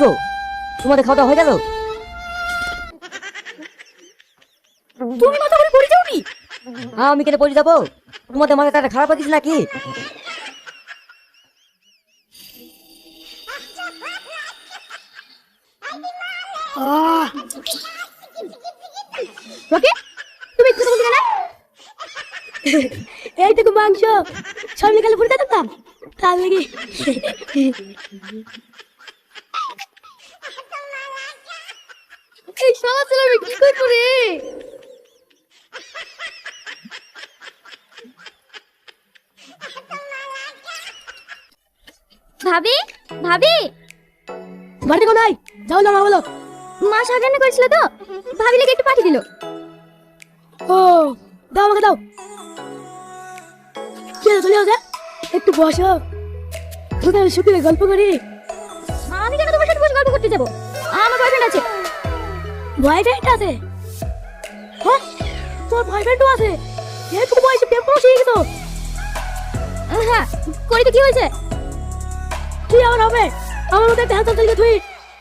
গো, তোমাদের খাওয়া হয়ে গেল? তুমি মাথা করে পড়ে যাওনি? আমি কেন পড়ে যাবো? তোমাদের মাথাটা খারাপ হয়ে গেছে নাকি? ওকে তুমি একটু বলতে না এইটুকু মাংস সামনে গেলে পড়ে যেতাম তার লেগে এই শালা ছেলে আমি কি করবো রে? ভাবি ভাবি বাড়িতে কোথায় যাও না মা বলো মা সাজানো করেছিল তো ভাবি লেগে একটু পাঠিয়ে দিল ও দাও আমাকে দাও চলে যাও একটু বসো তোদের শুকিয়ে গল্প করি আমি কেন তোমার সাথে বসে গল্প করতে যাবো আমার বয়ফ্রেন্ড আছে বয়ফ্রেন্ড আছে হ্যাঁ তোর বয়ফ্রেন্ডও আছে এটুকু বয়সে প্রেম করে শিখে গেছো হ্যাঁ করি তো কি হয়েছে কি আমার হবে আমার মধ্যে একটা হাত চলে তুই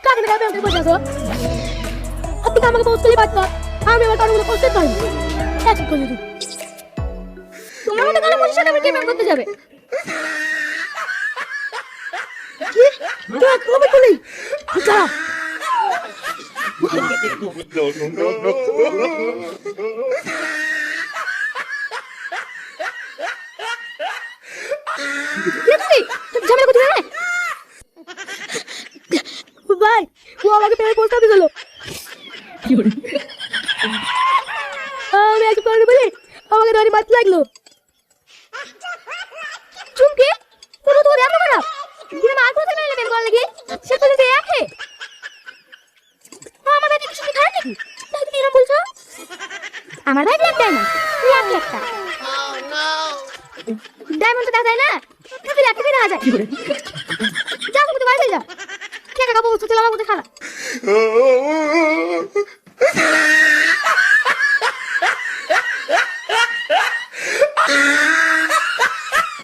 কাকে না কাকে বসে আছো আপনি তো আমাকে বলতেই পারতো আমি আমার কারণে করতে পারি এক করে দিই তোমার মতো কারো মনের সাথে আমি প্রেম করতে যাবে কি তুই কবে বলি যা ঝামেলা করতে হবে ভাই ও আমাকে প্রেমে প্রস্তাব দিল আমি একটু করে বলি আমাকে ধরে মারতে লাগলো চুমকি পুরো তো এমন খারাপ তুমি মার কোথায় মেরে প্রেম করার লাগি সে তো যে আছে আমার ভাই কিছু খারাপ নাকি তাই তুমি এরকম বলছো আমার ভাই ব্ল্যাক ডায়মন্ড ব্ল্যাক একটা ডায়মন্ড তো দেখা যায় না তুমি ব্ল্যাক থেকে দেখা যায় যাও তুমি তো বাইরে যাও কে কাকা বলছো চলো আমার মধ্যে খারাপ